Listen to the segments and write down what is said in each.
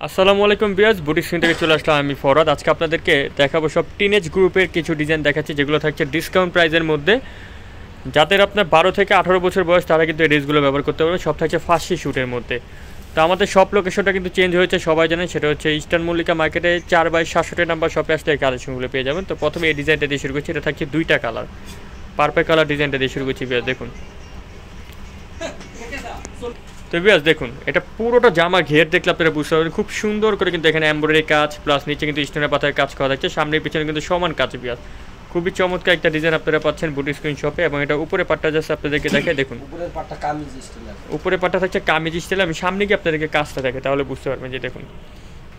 আসসালামু আলাইকুম বিয়াজ boutique screen থেকে চলে আসলাম আমি ফরহাদ। আজকে আপনাদেরকে দেখাবো সব টিনেজ গ্রুপের কিছু ডিজাইন দেখাচ্ছি যেগুলো থাকছে ডিসকাউন্ট প্রাইসের মধ্যে। যাদের আপনার 12 থেকে 18 বছর বয়স তারা কিন্তু এই ড্রেসগুলো ব্যবহার করতে পারবে। সব থাকছে ফার্সি শ্যুটের মধ্যে। তো আমাদের সব লোকেশনটা কিন্তু চেঞ্জ হয়েছে, সবাই জানেন, সেটা হচ্ছে ইস্টার্ন মল্লিকা মার্কেটে 4/67 নাম্বার শপে আসলে এই কালেকশনগুলো পেয়ে যাবেন। তো প্রথমে এই ডিজাইনটা দিয়ে শুরু করছি, এটা থাকছে দুইটা কালার, পার্পল কালার ডিজাইনটা দিয়ে শুরু করছি বিয়াজ। দেখুন তো বিয়াজ, দেখুন এটা পুরোটা জামা ঘের দেখলে আপনারা বুঝতে পারবেন খুব সুন্দর করে কিন্তু এখানে এমব্রয়ডারি কাজ প্লাস নিচে কিন্তু স্টোনের পাতায় কাজ করা থাকছে, সামনের পিছনে কিন্তু সমান কাজ বিয়াজ। খুবই চমৎকার একটা ডিজাইন আপনারা পাচ্ছেন বুটিক স্ক্রিন শপে। এবং এটা উপরে পাটটা জাস্ট আপনাদেরকে দেখে দেখুন, উপরে পাটটা থাকছে কামিজ স্টাইল। আমি সামনে গিয়ে আপনাদেরকে কাজটা দেখে তাহলে বুঝতে পারবেন যে দেখুন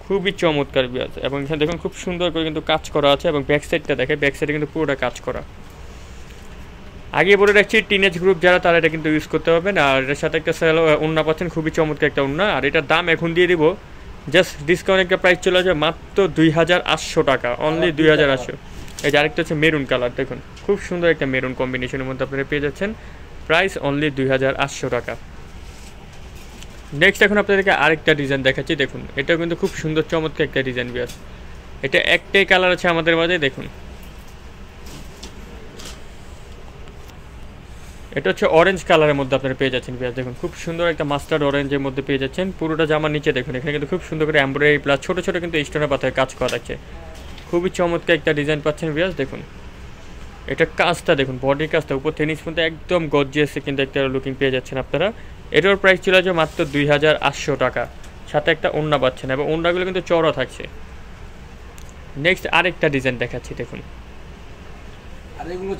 খুবই চমৎকার বিয়াজ। এবং এখানে দেখুন খুব সুন্দর করে কিন্তু কাজ করা আছে এবং ব্যাক সাইডটা দেখে, ব্যাক সাইডে কিন্তু পুরোটা কাজ করা। আগে বলে রাখছি টিনেজ গ্রুপ যারা তারা এটা কিন্তু ইউজ করতে পারবেন। আর এর সাথে একটা ওড়না পাচ্ছেন, খুবই চমৎকার একটা ওড়না। আর এটার দাম এখন দিয়ে দিব জাস্ট ডিসকাউন্ট একটা প্রাইস চলে আসবে মাত্র 2800 টাকা, অনলি 2800। এই যে আরেকটা হচ্ছে মেরুন কালার, দেখুন খুব সুন্দর একটা মেরুন কম্বিনেশনের মধ্যে আপনারা পেয়ে যাচ্ছেন, প্রাইস অনলি 2800 টাকা। নেক্সট এখন আপনাদেরকে আরেকটা ডিজাইন দেখাচ্ছি, দেখুন এটাও কিন্তু খুব সুন্দর চমৎকার একটা ডিজাইন বিয়াস। এটা একটাই কালার আছে আমাদের মাঝে, দেখুন এটা হচ্ছে অরেঞ্জ কালারের মধ্যে আপনারা পেয়ে যাচ্ছেন বিয়াস। দেখুন খুব সুন্দর একটা মাস্টার্ড অরেঞ্জের মধ্যে পেয়ে যাচ্ছেন। পুরোটা জামার নিচে দেখুন এখানে কিন্তু খুব সুন্দর করে এমব্রয়ডারি প্লাস ছোটো ছোটো কিন্তু স্টোনের পাতায় কাজ করা আছে, খুবই চমৎকার একটা ডিজাইন পাচ্ছেন বিয়াস। দেখুন এটা কাজটা দেখুন, বডির কাজটা উপর থেকে নিচ পর্যন্ত একদম গর্জিয়াসে কিন্তু একটা লুকিং পেয়ে যাচ্ছেন আপনারা। এটার প্রাইস ছিল যে মাত্র 2800 টাকা, সাথে একটা ওড়না পাচ্ছেন এবং ওড়নাগুলো কিন্তু চওড়া থাকছে। নেক্সট আরেকটা ডিজাইন দেখাচ্ছি, দেখুন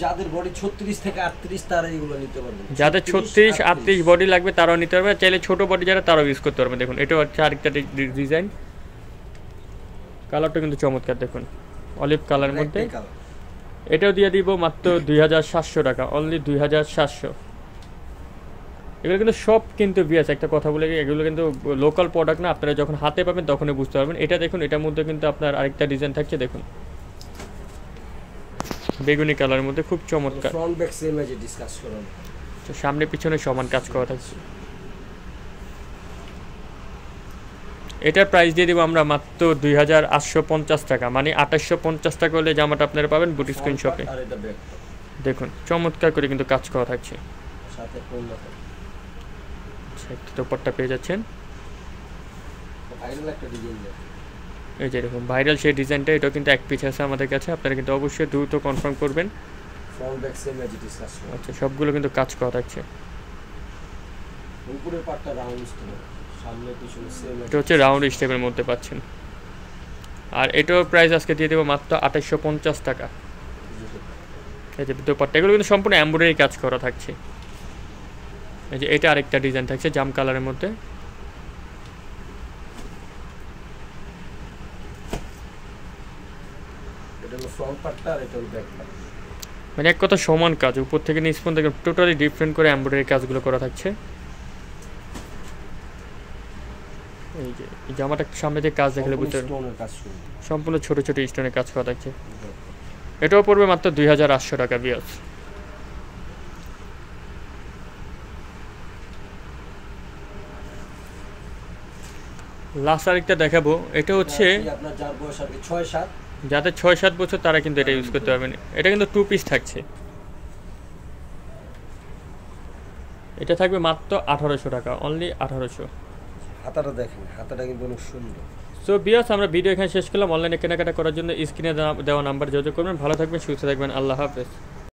যাদের বডি 36 থেকে 38 তারা এগুলো নিতে পারবে, যাদের 36-38 বডি লাগবে তারাও নিতে পারবে, চাইলে ছোট বডি যারা তারাও ইউজ করতে পারবে। দেখুন এটা হচ্ছে আরেকটা ডিজাইন, কালারটা কিন্তু চমৎকার, দেখুন অলিভ কালারের মধ্যে। এটাও দিয়ে দিব মাত্র 2700 টাকা, অনলি 2700। এগুলো কিন্তু সব কিন্তু বিয়াস একটা কথা বলে, এগুলো কিন্তু লোকাল প্রোডাক্ট না, আপনারা যখন হাতে পাবেন তখনই বুঝতে পারবেন। এটা দেখুন এটার মধ্যে কিন্তু আপনার আরেকটা ডিজাইন থাকছে, দেখুন বেগুনি কালারের মধ্যে খুব চমৎকার। ফ্রন্ট ব্যাক সেম আছে, ডিসকাস করুন। তো সামনে পিছনে সমান কাজ করা থাকছে। এটার প্রাইস দিয়ে দিব আমরা মাত্র 2850 টাকা, মানে 2850 টাকা হলে জামাটা আপনারা পাবেন বুটিক স্ক্রিন শপে। দেখুন চমৎকার করে কিন্তু কাজ করা থাকছে, সাথে ওড়না দুপাট্টা পেয়ে যাচ্ছেন। ভাইরাল একটা ডিজাইন, এই যে দেখুন ভাইরাল সেই ডিজাইনটা, এটাও কিন্তু এক পিস আছে আমাদের কাছে, আপনারা কিন্তু অবশ্যই দ্রুত কনফার্ম করবেন। ফ্রন্ট ব্যাক সেম আছে, ডিসকাস করুন। আচ্ছা সবগুলো কিন্তু কাজ করা থাকছে। উপরের পাটটা রাউন্ড স্টাইল, সামনে পিছনে সেম আছে, এটা হচ্ছে রাউন্ড স্টেপের মধ্যে পাচ্ছেন। আর এটার প্রাইস আজকে দিয়ে দেবো মাত্র 2850 টাকা। এই যে দুপাট্টা এগুলো কিন্তু সম্পূর্ণ এমব্রয়ডারি কাজ করা থাকছে। এই যে এটা আরেকটা ডিজাইন থাকছে জাম কালারের মধ্যে, এটা হলো ফ্রন্ট পাটটা আর এটা হলো ব্যাক পাট। মানে এক কথা সমান কাজ, উপর থেকে নিচ পর্যন্ত টোটালি ডিফারেন্ট করে এমব্রয়ডারি কাজগুলো করা থাকছে। এই যে এই জামাটা সামনে দিয়ে কাজ দেখলে বুঝতে সম্পূর্ণ ছোট ছোট স্টোনের কাজ করা থাকছে। এটাও পড়বে মাত্র 2800 টাকা বিয়াস। লাস্ট আরেকটা দেখাবো, এটা হচ্ছে আপনার যার বয়স আর কি 6-7, যাদের 6-7 বছর তারা কিন্তু এটা ইউজ করতে পারবেন। এটা কিন্তু 2 পিস থাকছে, এটা থাকবে মাত্র 1800 টাকা, অনলি 1800। হাতাটা দেখেন, হাতাটা কিন্তু অনেক সুন্দর। সো বিয়াস আমরা ভিডিও এখানে শেষ করলাম। অনলাইনে কেনাকাটা করার জন্য স্ক্রিনে দেওয়া নাম্বার যোগাযোগ করবেন। ভালো থাকবেন, সুস্থ থাকবেন, আল্লাহ হাফেজ।